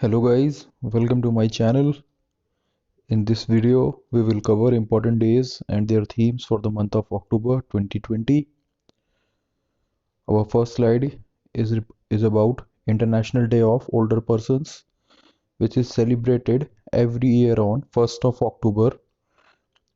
Hello guys, welcome to my channel. In this video, we will cover important days and their themes for the month of October 2020. Our first slide is about International Day of Older Persons, which is celebrated every year on 1st of October.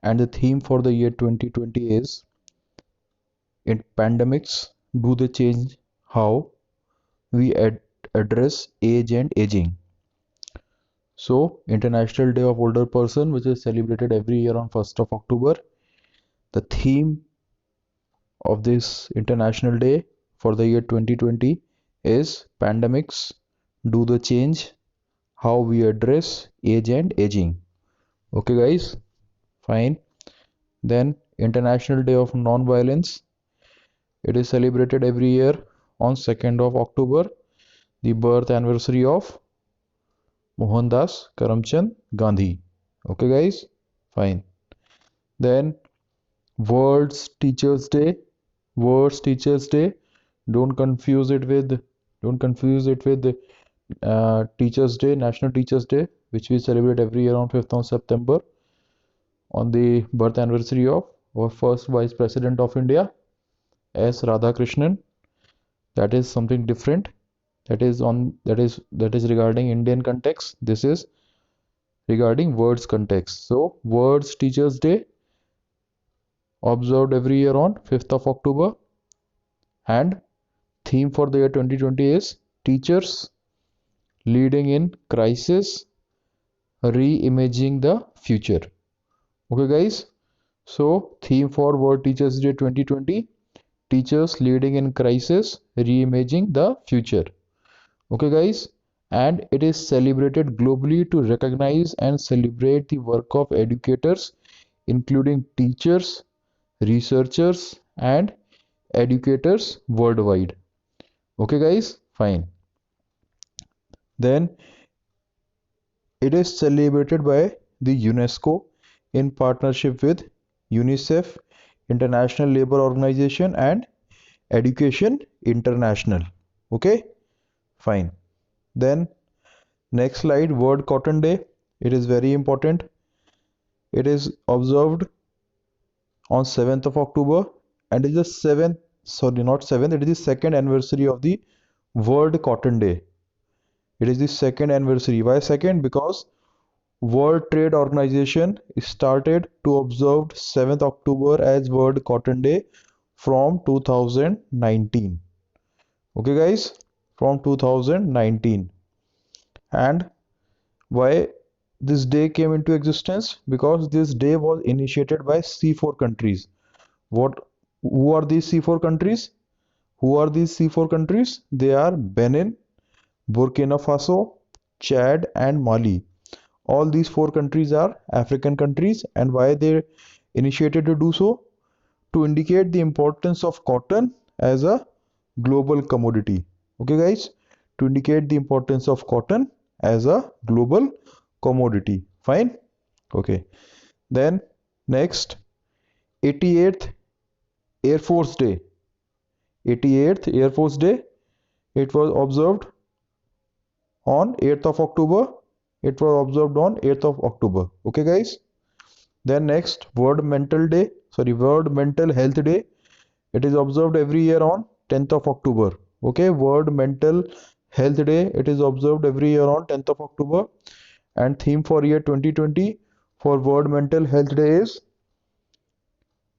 And the theme for the year 2020 is in pandemics, do they change how we address age and aging? So, International Day of Older Person, which is celebrated every year on 1st of October. The theme of this International Day for the year 2020 is pandemics do the change how we address age and aging. Okay, guys, fine. Then International Day of Non-Violence. It is celebrated every year on 2nd of October, the birth anniversary of Mohandas Karamchand Gandhi. Okay, guys, fine. Then World's Teachers Day. World's Teachers Day. Don't confuse it with Teachers Day, National Teachers Day, which we celebrate every year on 5th of September on the birth anniversary of our first Vice President of India, S. Radhakrishnan. That is something different. That is regarding Indian context. This is regarding words context. So, World's Teachers Day observed every year on 5th of October, and theme for the year 2020 is teachers leading in crisis, reimaging the future. Okay, guys. So, theme for World Teachers Day 2020, teachers leading in crisis, reimaging the future. Okay, guys. And it is celebrated globally to recognize and celebrate the work of educators, including teachers, researchers, and educators worldwide. Okay, guys. Fine. Then it is celebrated by the UNESCO in partnership with UNICEF, International Labour Organization, and Education International. Okay, fine. Then next slide, World Cotton Day. It is very important. It is observed on 7th of October and it is the 7th, sorry, not 7th, it is the second anniversary of the World Cotton Day. It is the second anniversary. Why second? Because World Trade Organization started to observe 7th October as World Cotton Day from 2019. Okay, guys, from 2019. And why this day came into existence? Because this day was initiated by C4 countries. Who are these C4 countries? Who are these C4 countries? They are Benin, Burkina Faso, Chad, and Mali. All these four countries are African countries, and why they initiated to do so? To indicate the importance of cotton as a global commodity. Okay, guys, to indicate the importance of cotton as a global commodity. Fine. Okay. Then next, 88th Air Force Day. 88th Air Force Day. It was observed on 8th of October. It was observed on 8th of October. Okay, guys. Then next, World Mental Health Day. It is observed every year on 10th of October. Okay, World Mental Health Day. It is observed every year on 10th of October. And theme for year 2020 for World Mental Health Day is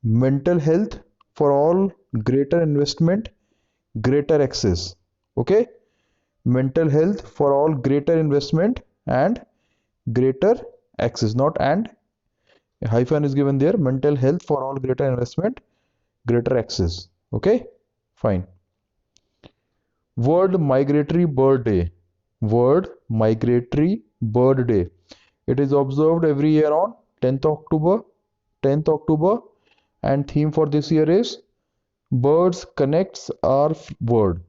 mental health for all, greater investment, greater access. Okay, mental health for all, greater investment and greater access. Not and, a hyphen is given there. Mental health for all, greater investment, greater access. Okay, fine. World Migratory Bird Day. World Migratory Bird Day. It is observed every year on 10th October. 10th October, and theme for this year is Birds Connects Our World.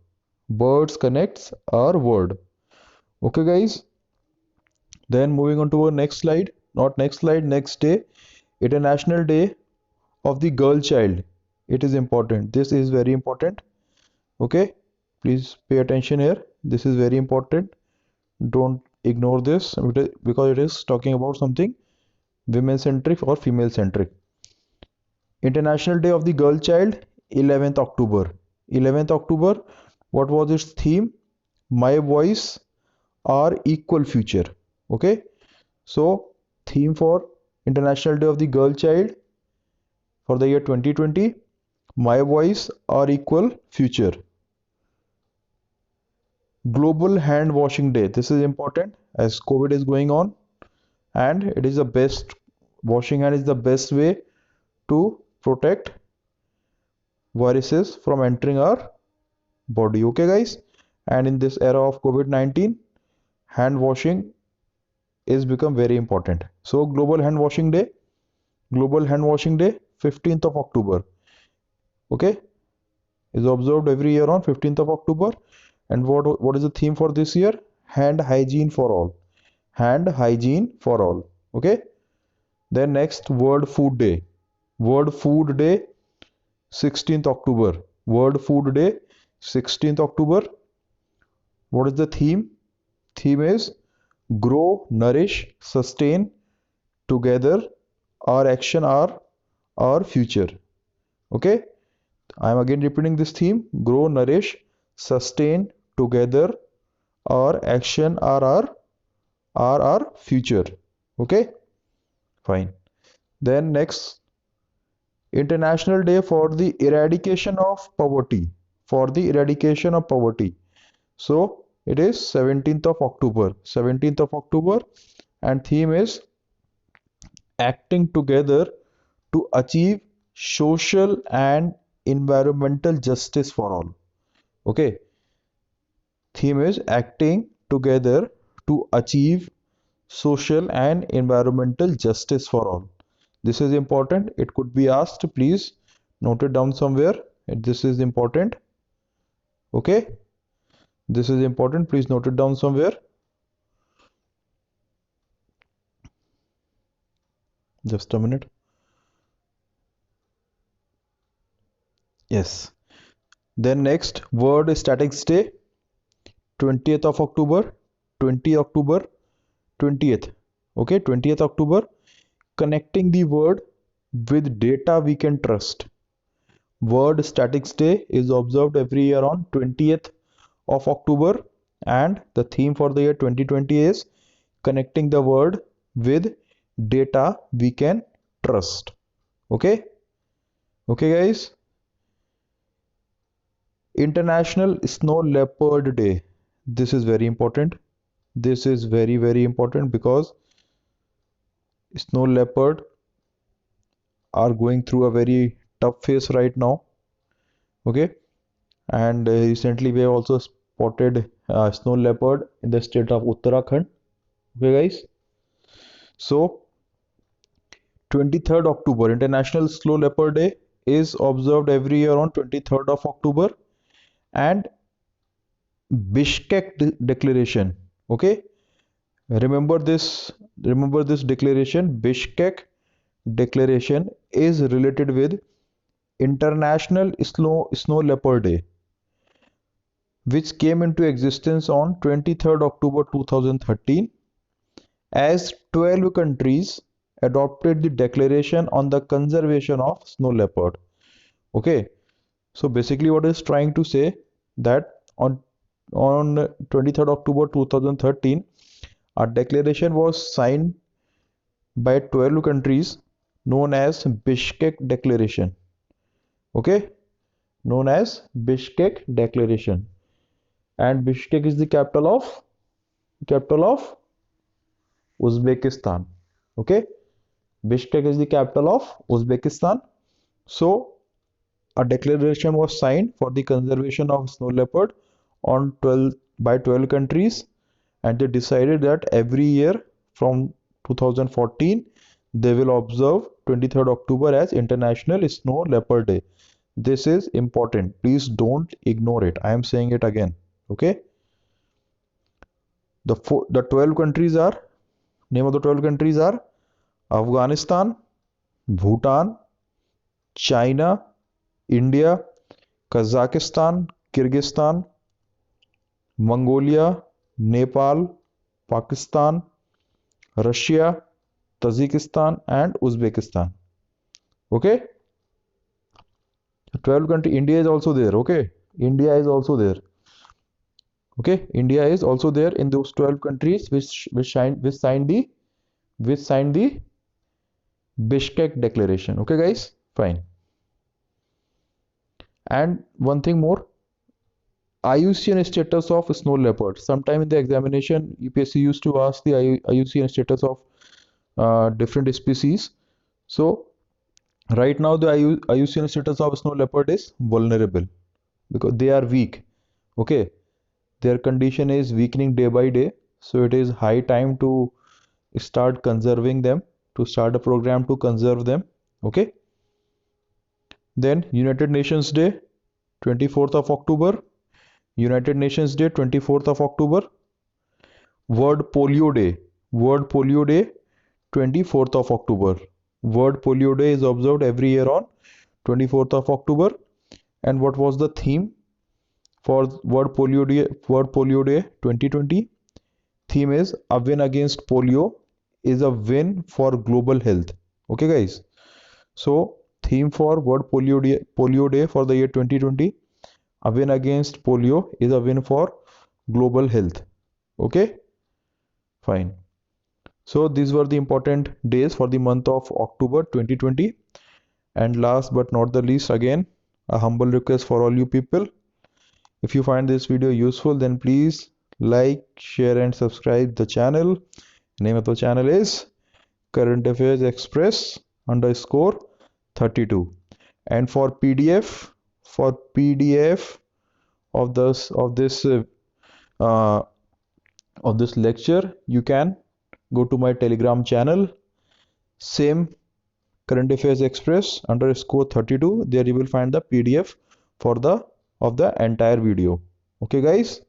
Birds Connects Our World. Okay, guys. Then moving on to our next slide. Not next slide, next day. International Day of the Girl Child. It is important. This is very important. Okay, please pay attention here. This is very important. Don't ignore this because it is talking about something women centric or female centric. International Day of the Girl Child, 11th October. 11th October, what was its theme? My voice, our equal future. Okay, so theme for International Day of the Girl Child for the year 2020, my voice, our equal future. Global Hand Washing Day. This is important as COVID is going on, and it is the best, washing hand is the best way to protect viruses from entering our body. Okay, guys, and in this era of COVID-19, hand washing is become very important. So Global Hand Washing Day, Global Hand Washing Day, 15th of October. Okay, is observed every year on 15th of October. And what is the theme for this year? Hand hygiene for all. Hand hygiene for all. Okay. Then next, World Food Day. World Food Day, 16th October. World Food Day, 16th October. What is the theme? Theme is grow, nourish, sustain together. Our action are our future. Okay. I am again repeating this theme: grow, nourish, sustain together. Our action are our future. Okay, fine. Then next, International Day for the Eradication of Poverty. For the eradication of poverty. So it is 17th of October. 17th of October, and theme is acting together to achieve social and environmental justice for all. Okay, theme is acting together to achieve social and environmental justice for all. This is important. It could be asked. Please note it down somewhere. This is important. Okay, this is important. Please note it down somewhere. Just a minute. Yes. Then next, World Statistics Day, 20th of October, 20 October, 20th. Okay, 20th October, connecting the world with data we can trust. World Statistics Day is observed every year on 20th of October, and the theme for the year 2020 is connecting the world with data we can trust. Okay, okay, guys. International Snow Leopard Day. This is very important. This is very, very important because snow leopard are going through a very tough phase right now. Okay, and recently we have also spotted snow leopard in the state of Uttarakhand. Okay, guys. So 23rd October, International Snow Leopard Day, is observed every year on 23rd of October, and Bishkek Declaration. Okay, remember this declaration. Bishkek Declaration is related with International Snow Leopard Day, which came into existence on 23rd October 2013, as 12 countries adopted the declaration on the conservation of snow leopard. Okay, so basically what is trying to say that on 23rd October 2013, a declaration was signed by 12 countries known as Bishkek Declaration. Okay, known as Bishkek Declaration, and Bishkek is the capital of Uzbekistan. Okay, Bishkek is the capital of Uzbekistan. So a declaration was signed for the conservation of snow leopard on 12 countries, and they decided that every year from 2014 they will observe 23rd October as International Snow Leopard Day. This is important. Please don't ignore it. I am saying it again. Okay. The 12 countries are, name of the 12 countries are Afghanistan, Bhutan, China, India, Kazakhstan, Kyrgyzstan, Mongolia, Nepal, Pakistan, Russia, Tajikistan, and Uzbekistan. Okay, 12 country. India is also there. Okay, India is also there. Okay, India is also there in those 12 countries which signed the Bishkek Declaration. Okay, guys, fine. And one thing more, IUCN status of snow leopard. Sometime in the examination, UPSC used to ask the IUCN status of different species. So right now the IUCN status of snow leopard is vulnerable because they are weak. Okay, their condition is weakening day by day. So it is high time to start conserving them, to start a program to conserve them. Okay. Then United Nations Day, 24th of October. United Nations Day, 24th of October. World Polio Day. World Polio Day, 24th of October. World Polio Day is observed every year on 24th of October. And what was the theme for World Polio Day? World Polio Day 2020. Theme is a win against polio is a win for global health. Okay, guys. So theme for World Polio Day for the year 2020. A win against polio is a win for global health. Okay, fine. So these were the important days for the month of October 2020. And last but not the least, again, a humble request for all you people. If you find this video useful, then please like, share and subscribe the channel. Name of the channel is Current Affairs Express _ 32. And for PDF of this lecture, you can go to my Telegram channel, same Current Affairs Express _ 32. There you will find the PDF for the entire video. Okay, guys.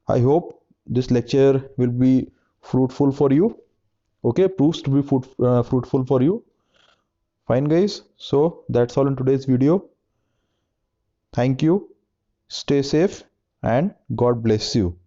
I hope this lecture will be fruitful for you. Okay, proves to be fruitful for you. Fine, guys. So that's all in today's video. Thank you. Stay safe and God bless you.